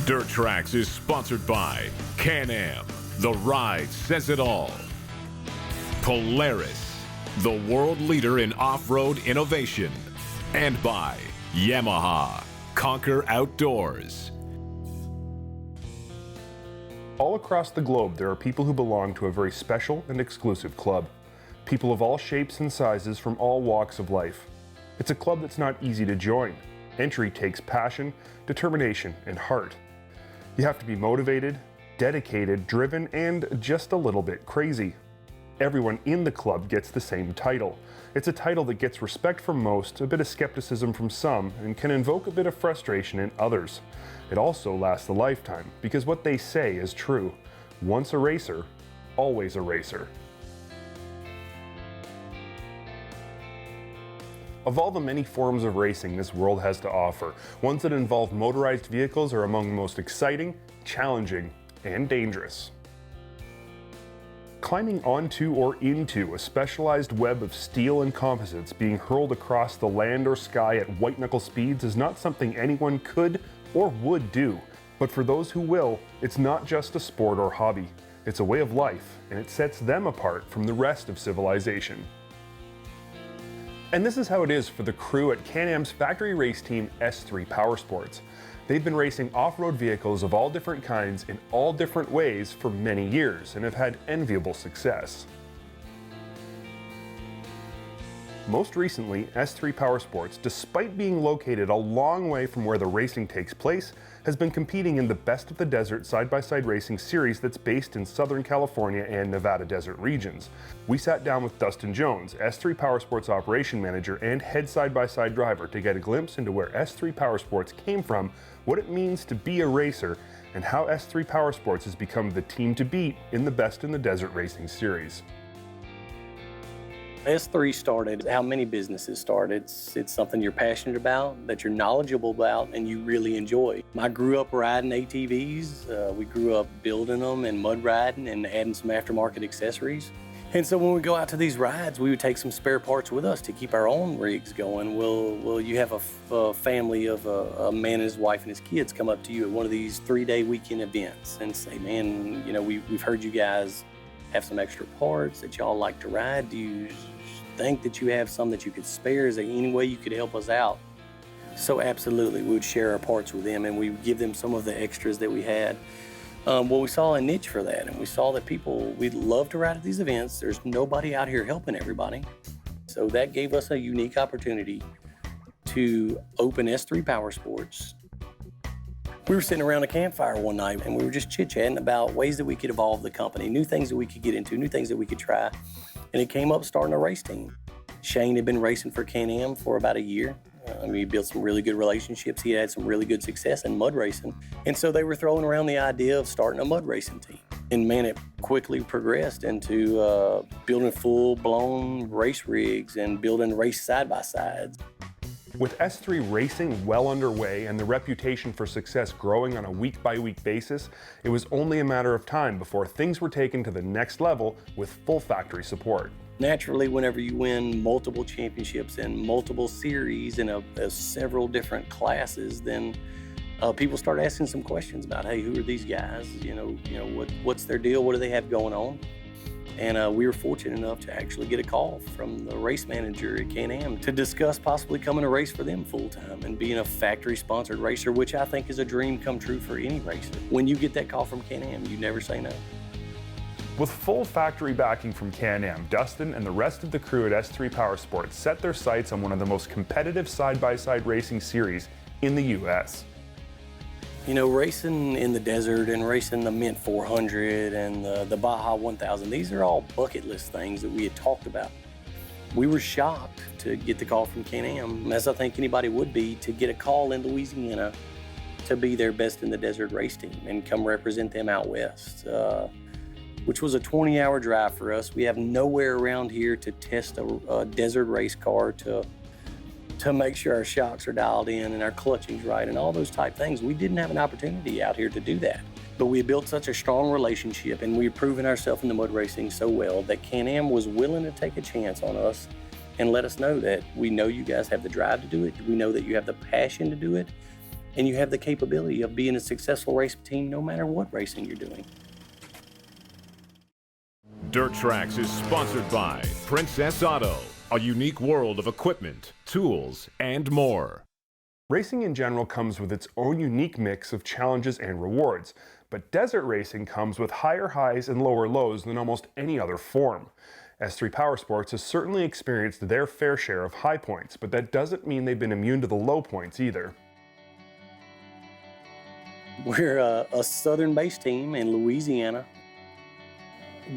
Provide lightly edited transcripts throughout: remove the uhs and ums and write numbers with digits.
Dirt Trax is sponsored by Can-Am. The ride says it all. Polaris, the world leader in off-road innovation. And by Yamaha. Conquer Outdoors. All across the globe, there are people who belong to a very special and exclusive club. People of all shapes and sizes from all walks of life. It's a club that's not easy to join. Entry takes passion, determination, and heart. You have to be motivated, dedicated, driven, and just a little bit crazy. Everyone in the club gets the same title. It's a title that gets respect from most, a bit of skepticism from some, and can invoke a bit of frustration in others. It also lasts a lifetime, because what they say is true. Once a racer, always a racer. Of all the many forms of racing this world has to offer, ones that involve motorized vehicles are among the most exciting, challenging, and dangerous. Climbing onto or into a specialized web of steel and composites being hurled across the land or sky at white-knuckle speeds is not something anyone could or would do. But for those who will, it's not just a sport or hobby. It's a way of life, and it sets them apart from the rest of civilization. And this is how it is for the crew at Can-Am's factory race team S3 Powersports. They've been racing off-road vehicles of all different kinds in all different ways for many years and have had enviable success. Most recently, S3 Powersports, despite being located a long way from where the racing takes place, has been competing in the Best of the Desert side-by-side racing series that's based in Southern California and Nevada desert regions. We sat down with Dustin Jones, S3 Powersports operation manager and head side-by-side driver, to get a glimpse into where S3 Powersports came from, what it means to be a racer, and how S3 Powersports has become the team to beat in the Best in the Desert racing series. S3 started how many businesses start. It's something you're passionate about, that you're knowledgeable about, and you really enjoy. I grew up riding ATVs. We grew up building them and mud riding and adding some aftermarket accessories. And so when we go out to these rides, we would take some spare parts with us to keep our own rigs going. Well, you have a family of a man and his wife and his kids come up to you at one of these 3-day weekend events and say, man, you know, we've heard you guys have some extra parts that y'all like to ride. Do you think that you have some that you could spare? Is there any way you could help us out? So absolutely, we would share our parts with them and we would give them some of the extras that we had. Well, we saw a niche for that, and we saw that we'd love to ride at these events. There's nobody out here helping everybody. So that gave us a unique opportunity to open S3 Powersports. We were sitting around a campfire one night and we were just chit-chatting about ways that we could evolve the company, new things that we could get into, new things that we could try. And it came up starting a race team. Shane had been racing for Can-Am for about a year. We built some really good relationships. He had some really good success in mud racing. And so they were throwing around the idea of starting a mud racing team. And man, it quickly progressed into building full-blown race rigs and building race side-by-sides. With S3 racing well underway and the reputation for success growing on a week-by-week basis, it was only a matter of time before things were taken to the next level with full factory support. Naturally, whenever you win multiple championships and multiple series in several different classes, then people start asking some questions about, hey, who are these guys? You know, what's their deal? What do they have going on? And we were fortunate enough to actually get a call from the race manager at Can-Am to discuss possibly coming to race for them full-time and being a factory-sponsored racer, which I think is a dream come true for any racer. When you get that call from Can-Am, you never say no. With full factory backing from Can-Am, Dustin and the rest of the crew at S3 Powersports set their sights on one of the most competitive side-by-side racing series in the U.S. You know, racing in the desert and racing the Mint 400 and the Baja 1000, these are all bucket list things that we had talked about. We were shocked to get the call from Can-Am, as I think anybody would be, to get a call in Louisiana to be their Best in the Desert race team and come represent them out west, which was a 20-hour drive for us. We have nowhere around here to test a desert race car to make sure our shocks are dialed in and our clutching's right and all those type things. We didn't have an opportunity out here to do that. But we built such a strong relationship and we've proven ourselves in the mud racing so well that Can-Am was willing to take a chance on us and let us know that we know you guys have the drive to do it. We know that you have the passion to do it. and you have the capability of being a successful race team no matter what racing you're doing. Dirt Trax is sponsored by Princess Auto, a unique world of equipment, tools, and more. Racing in general comes with its own unique mix of challenges and rewards, but desert racing comes with higher highs and lower lows than almost any other form. S3 Powersports has certainly experienced their fair share of high points, but that doesn't mean they've been immune to the low points either. We're a southern-based team in Louisiana,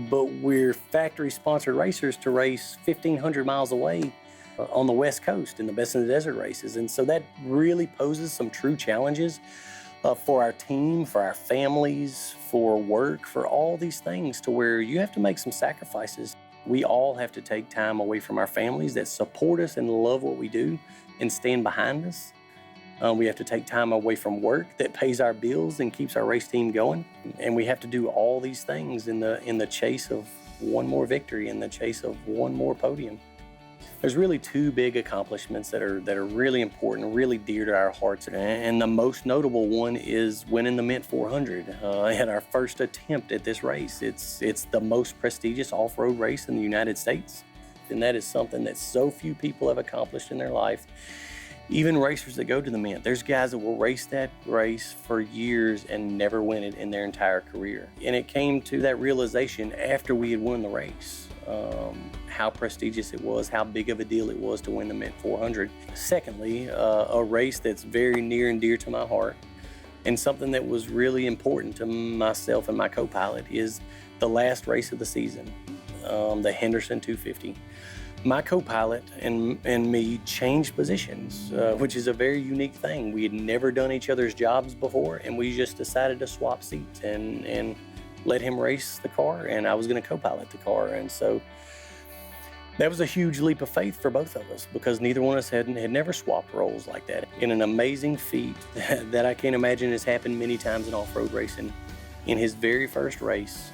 but we're factory-sponsored racers to race 1,500 miles away on the West Coast in the Best in the Desert races. And so that really poses some true challenges for our team, for our families, for work, for all these things, to where you have to make some sacrifices. We all have to take time away from our families that support us and love what we do and stand behind us. We have to take time away from work that pays our bills and keeps our race team going. And we have to do all these things in the chase of one more victory, in the chase of one more podium. There's really two big accomplishments that are really important, really dear to our hearts. And the most notable one is winning the Mint 400 at our first attempt at this race. It's the most prestigious off-road race in the United States. And that is something that so few people have accomplished in their life. Even racers that go to the Mint, there's guys that will race that race for years and never win it in their entire career. And it came to that realization after we had won the race, how prestigious it was, how big of a deal it was to win the Mint 400. Secondly, a race that's very near and dear to my heart, and something that was really important to myself and my co-pilot is the last race of the season, the Henderson 250. My co-pilot and me changed positions, which is a very unique thing. We had never done each other's jobs before, and we just decided to swap seats and let him race the car, and I was going to co-pilot the car. And so that was a huge leap of faith for both of us, because neither one of us had never swapped roles like that. In an amazing feat that I can't imagine has happened many times in off-road racing, in his very first race,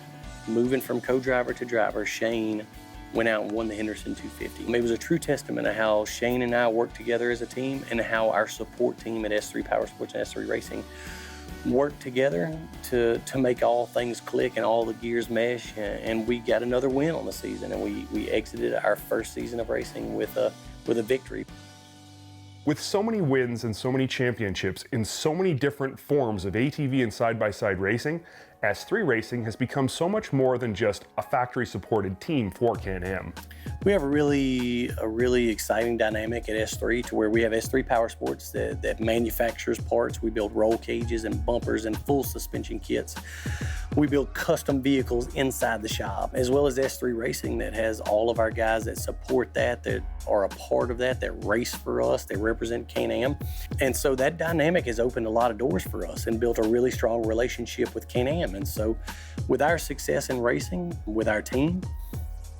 moving from co-driver to driver, Shane went out and won the Henderson 250. It was a true testament of how Shane and I worked together as a team, and how our support team at S3 Powersports and S3 Racing worked together to make all things click and all the gears mesh, and we got another win on the season, and we exited our first season of racing with a victory. With so many wins and so many championships in so many different forms of ATV and side-by-side racing, S3 Racing has become so much more than just a factory-supported team for Can-Am. We have a really exciting dynamic at S3, to where we have S3 Powersports that manufactures parts. We build roll cages and bumpers and full suspension kits. We build custom vehicles inside the shop, as well as S3 Racing that has all of our guys that support that are a part of that race for us, that represent Can-Am. And so that dynamic has opened a lot of doors for us and built a really strong relationship with Can-Am. And so with our success in racing, with our team,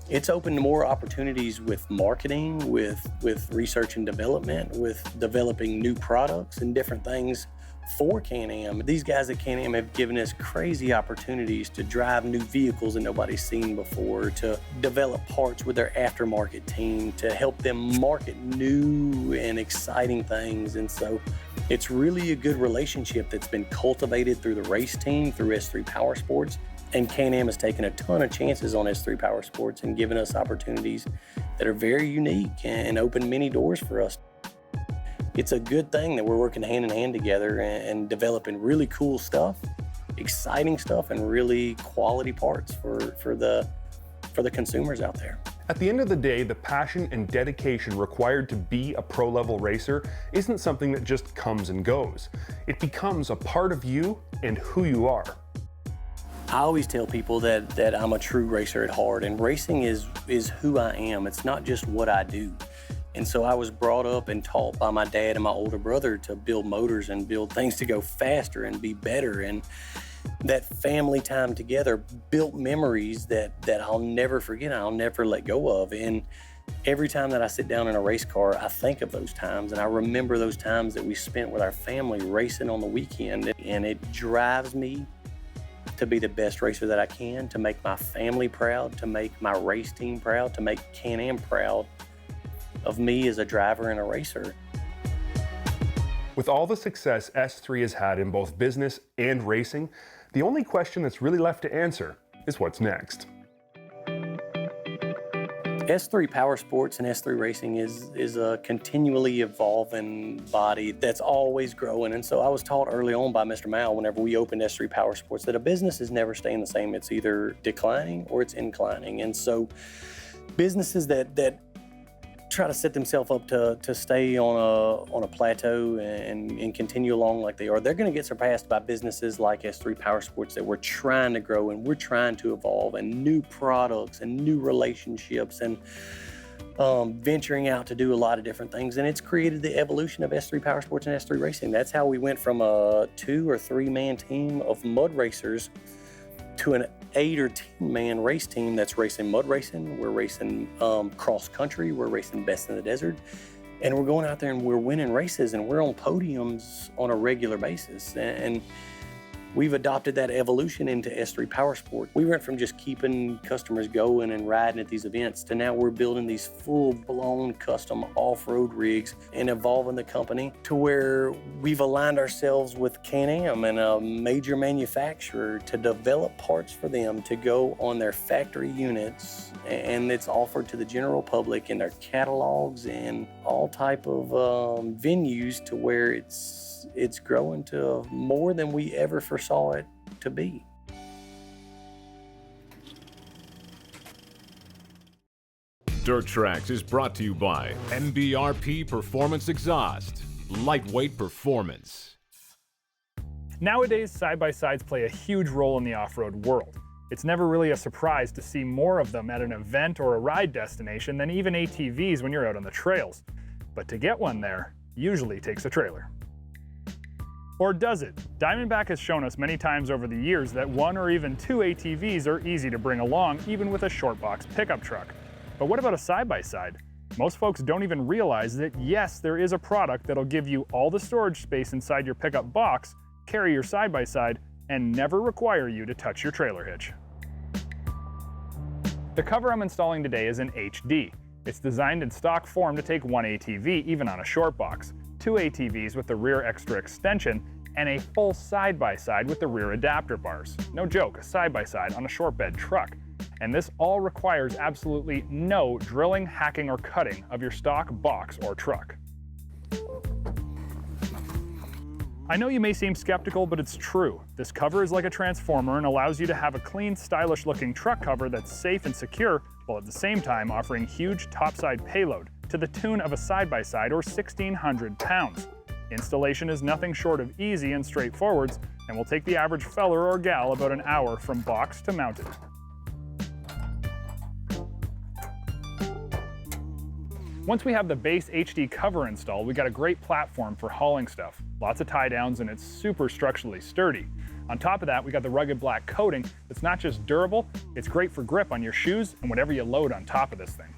it's opened more opportunities with marketing, with research and development, with developing new products and different things for Can-Am. These guys at Can-Am have given us crazy opportunities to drive new vehicles that nobody's seen before, to develop parts with their aftermarket team, to help them market new and exciting things. And so it's really a good relationship that's been cultivated through the race team, through S3 Powersports. And Can-Am has taken a ton of chances on S3 Powersports and given us opportunities that are very unique and open many doors for us. It's a good thing that we're working hand in hand together and developing really cool stuff, exciting stuff, and really quality parts for the consumers out there. At the end of the day, the passion and dedication required to be a pro-level racer isn't something that just comes and goes. It becomes a part of you and who you are. I always tell people that I'm a true racer at heart, and racing is who I am. It's not just what I do. And so I was brought up and taught by my dad and my older brother to build motors and build things to go faster and be better. And that family time together built memories that I'll never forget, I'll never let go of. And every time that I sit down in a race car, I think of those times, and I remember those times that we spent with our family racing on the weekend. And it drives me to be the best racer that I can, to make my family proud, to make my race team proud, to make Can-Am proud of me as a driver and a racer. With all the success S3 has had in both business and racing, the only question that's really left to answer is what's next. S3 Powersports and S3 Racing is a continually evolving body that's always growing. And so I was taught early on by Mr. Mao, whenever we opened S3 Powersports, that a business is never staying the same. It's either declining or it's inclining. And so businesses that try to set themselves up to stay on a plateau and continue along like they are, they're going to get surpassed by businesses like S3 Powersports that we're trying to grow and we're trying to evolve, and new products and new relationships and venturing out to do a lot of different things. And it's created the evolution of S3 Powersports and S3 Racing. That's how we went from a 2 or 3 man team of mud racers to an 8 or 10 man race team that's racing mud racing. We're racing cross country. We're racing best in the desert. And we're going out there and we're winning races and we're on podiums on a regular basis. And we've adopted that evolution into S3 Powersport. We went from just keeping customers going and riding at these events to now we're building these full-blown custom off-road rigs and evolving the company to where we've aligned ourselves with Can-Am and a major manufacturer to develop parts for them to go on their factory units, and it's offered to the general public in their catalogs and all type of venues, to where it's growing to more than we ever foresaw it to be. Dirt Trax is brought to you by MBRP Performance Exhaust. Lightweight performance. Nowadays, side-by-sides play a huge role in the off-road world. It's never really a surprise to see more of them at an event or a ride destination than even ATVs when you're out on the trails. But to get one there usually takes a trailer. Or does it? Diamondback has shown us many times over the years that 1 or even 2 ATVs are easy to bring along, even with a short box pickup truck. But what about a side-by-side? Most folks don't even realize that yes, there is a product that'll give you all the storage space inside your pickup box, carry your side-by-side, and never require you to touch your trailer hitch. The cover I'm installing today is an HD. It's designed in stock form to take 1 ATV, even on a short box, 2 ATVs with the rear extra extension, and a full side-by-side with the rear adapter bars. No joke, a side-by-side on a short bed truck. And this all requires absolutely no drilling, hacking, or cutting of your stock box or truck. I know you may seem skeptical, but it's true. This cover is like a transformer and allows you to have a clean, stylish-looking truck cover that's safe and secure, while at the same time offering huge topside payload to the tune of a side-by-side or 1,600 pounds. Installation is nothing short of easy and straightforward, and will take the average feller or gal about an hour from box to mounted. Once we have the base HD cover installed, we got a great platform for hauling stuff. Lots of tie downs, and it's super structurally sturdy. On top of that, we got the rugged black coating that's not just durable, it's great for grip on your shoes and whatever you load on top of this thing.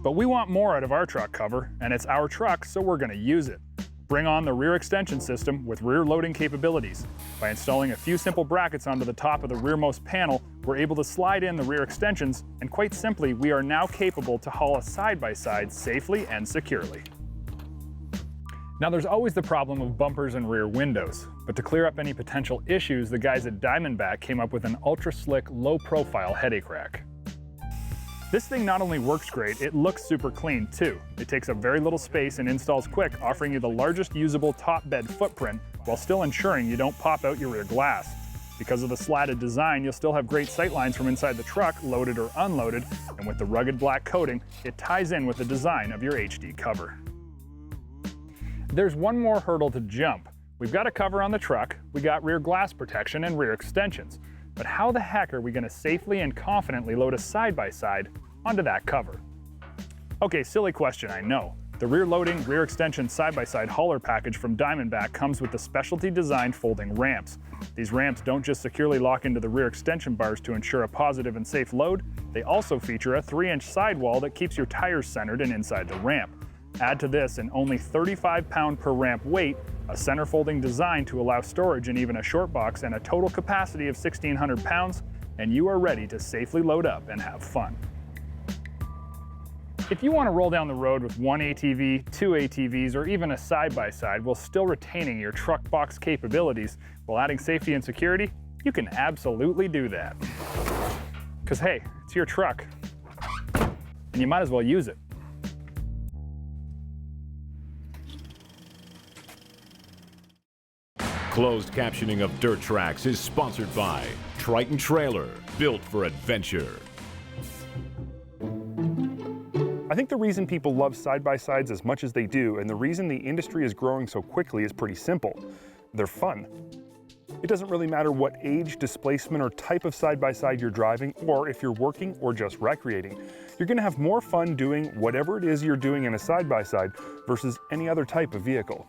But we want more out of our truck cover, and it's our truck, so we're gonna use it. Bring on the rear extension system with rear loading capabilities. By installing a few simple brackets onto the top of the rearmost panel, we're able to slide in the rear extensions, and quite simply, we are now capable to haul a side-by-side safely and securely. Now there's always the problem of bumpers and rear windows, but to clear up any potential issues, the guys at Diamondback came up with an ultra-slick, low-profile headache rack. This thing not only works great, it looks super clean too. It takes up very little space and installs quick, offering you the largest usable top bed footprint while still ensuring you don't pop out your rear glass. Because of the slatted design, you'll still have great sight lines from inside the truck, loaded or unloaded, and with the rugged black coating, it ties in with the design of your HD cover. There's one more hurdle to jump. We've got a cover on the truck, we got rear glass protection and rear extensions. But how the heck are we going to safely and confidently load a side-by-side onto that cover? Okay, silly question, I know. The rear loading, rear extension side-by-side hauler package from Diamondback comes with the specialty designed folding ramps. These ramps don't just securely lock into the rear extension bars to ensure a positive and safe load, they also feature a 3-inch sidewall that keeps your tires centered and inside the ramp. Add to this an only 35-pound per ramp weight, a center folding design to allow storage in even a short box, and a total capacity of 1,600 pounds, and you are ready to safely load up and have fun. If you want to roll down the road with one ATV, two ATVs, or even a side-by-side while still retaining your truck box capabilities while adding safety and security, you can absolutely do that. Because hey, it's your truck, and you might as well use it. Closed captioning of Dirt Trax is sponsored by Triton Trailer, built for adventure. I think the reason people love side-by-sides as much as they do, and the reason the industry is growing so quickly, is pretty simple. They're fun. It doesn't really matter what age, displacement, or type of side-by-side you're driving, or if you're working or just recreating. You're gonna have more fun doing whatever it is you're doing in a side-by-side versus any other type of vehicle.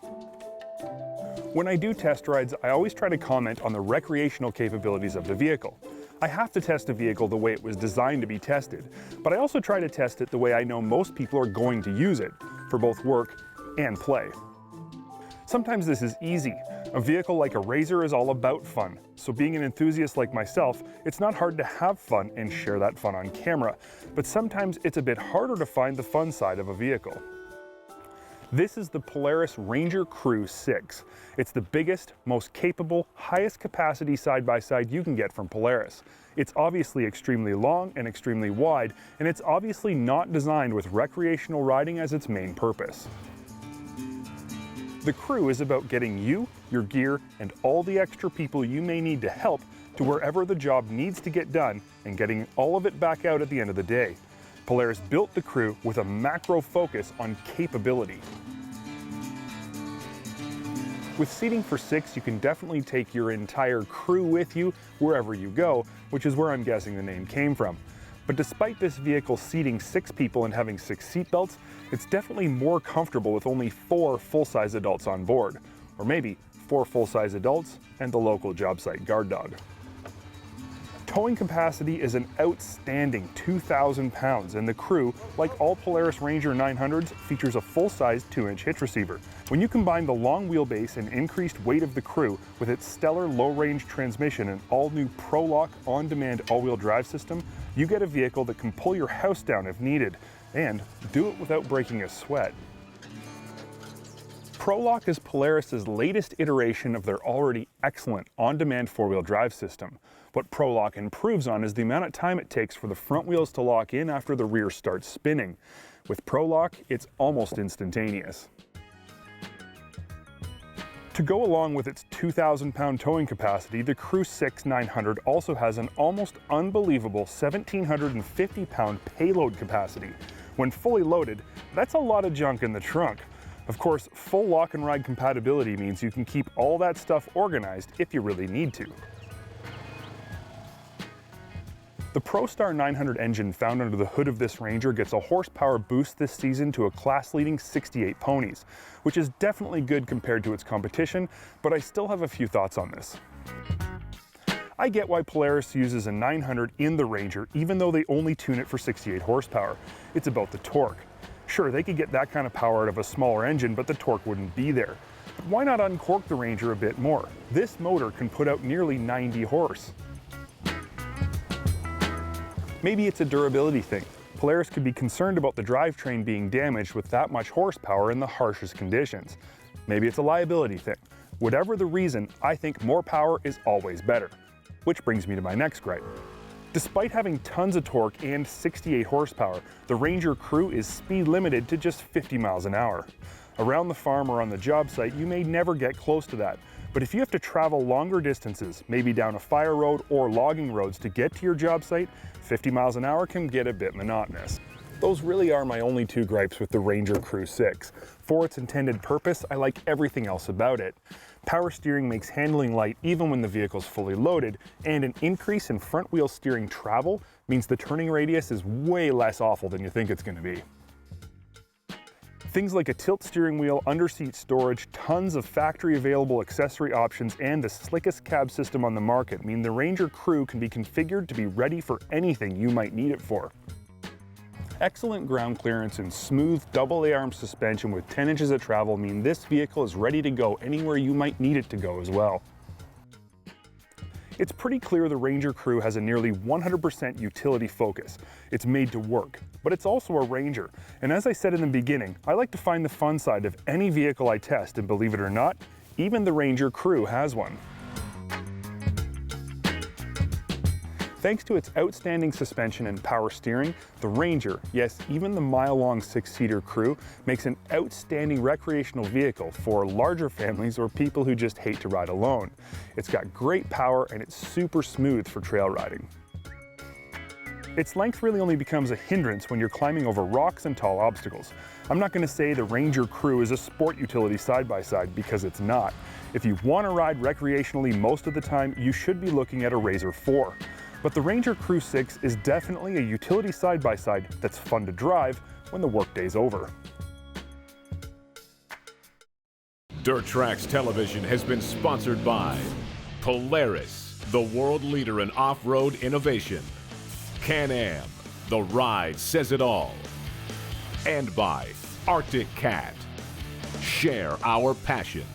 When I do test rides, I always try to comment on the recreational capabilities of the vehicle. I have to test a vehicle the way it was designed to be tested, but I also try to test it the way I know most people are going to use it, for both work and play. Sometimes this is easy. A vehicle like a RZR is all about fun, so being an enthusiast like myself, it's not hard to have fun and share that fun on camera, but sometimes it's a bit harder to find the fun side of a vehicle. This is the Polaris Ranger Crew 6. It's the biggest, most capable, highest capacity side-by-side you can get from Polaris. It's obviously extremely long and extremely wide, and it's obviously not designed with recreational riding as its main purpose. The Crew is about getting you, your gear, and all the extra people you may need to help to wherever the job needs to get done and getting all of it back out at the end of the day. Polaris built the Crew with a macro focus on capability. With seating for 6, you can definitely take your entire crew with you wherever you go, which is where I'm guessing the name came from. But despite this vehicle seating 6 people and having 6 seat belts, it's definitely more comfortable with only 4 full-size adults on board, or maybe 4 full-size adults and the local job site guard dog. Towing capacity is an outstanding 2,000 pounds, and the Crew, like all Polaris Ranger 900s, features a full-size 2-inch hitch receiver. When you combine the long wheelbase and increased weight of the Crew with its stellar low-range transmission and all-new ProLock on-demand all-wheel drive system, you get a vehicle that can pull your house down if needed, and do it without breaking a sweat. ProLock is Polaris's latest iteration of their already excellent on-demand 4-wheel drive system. What ProLock improves on is the amount of time it takes for the front wheels to lock in after the rear starts spinning. With ProLock, it's almost instantaneous. To go along with its 2,000-pound towing capacity, the Crew 6 900 also has an almost unbelievable 1,750-pound payload capacity. When fully loaded, that's a lot of junk in the trunk. Of course, full lock and ride compatibility means you can keep all that stuff organized if you really need to. The ProStar 900 engine found under the hood of this Ranger gets a horsepower boost this season to a class-leading 68 ponies, which is definitely good compared to its competition, but I still have a few thoughts on this. I get why Polaris uses a 900 in the Ranger, even though they only tune it for 68 horsepower. It's about the torque. Sure, they could get that kind of power out of a smaller engine, but the torque wouldn't be there. But why not uncork the Ranger a bit more? This motor can put out nearly 90 horse. Maybe it's a durability thing. Polaris could be concerned about the drivetrain being damaged with that much horsepower in the harshest conditions. Maybe it's a liability thing. Whatever the reason, I think more power is always better. Which brings me to my next gripe. Despite having tons of torque and 68 horsepower, the Ranger Crew is speed limited to just 50 miles an hour. Around the farm or on the job site, you may never get close to that. But if you have to travel longer distances, maybe down a fire road or logging roads to get to your job site, 50 miles an hour can get a bit monotonous. Those really are my only 2 gripes with the Ranger Crew 6. For its intended purpose, I like everything else about it. Power steering makes handling light even when the vehicle's fully loaded, and an increase in front wheel steering travel means the turning radius is way less awful than you think it's going to be. Things like a tilt steering wheel, underseat storage, tons of factory available accessory options, and the slickest cab system on the market mean the Ranger Crew can be configured to be ready for anything you might need it for. Excellent ground clearance and smooth double A-arm suspension with 10 inches of travel mean this vehicle is ready to go anywhere you might need it to go as well. It's pretty clear the Ranger Crew has a nearly 100% utility focus. It's made to work, but it's also a Ranger. And as I said in the beginning, I like to find the fun side of any vehicle I test, and believe it or not, even the Ranger Crew has one. Thanks to its outstanding suspension and power steering, the Ranger, yes, even the mile-long 6-seater Crew, makes an outstanding recreational vehicle for larger families or people who just hate to ride alone. It's got great power and it's super smooth for trail riding. Its length really only becomes a hindrance when you're climbing over rocks and tall obstacles. I'm not going to say the Ranger Crew is a sport utility side-by-side because it's not. If you want to ride recreationally most of the time, you should be looking at a Razor 4. But the Ranger Crew 6 is definitely a utility side-by-side that's fun to drive when the workday's over. Trax Television has been sponsored by Polaris, the world leader in off-road innovation. Can-Am, the ride says it all. And by Arctic Cat. Share our passion.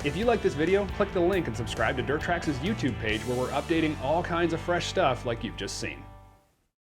If you like this video, click the link and subscribe to Trax's YouTube page where we're updating all kinds of fresh stuff like you've just seen.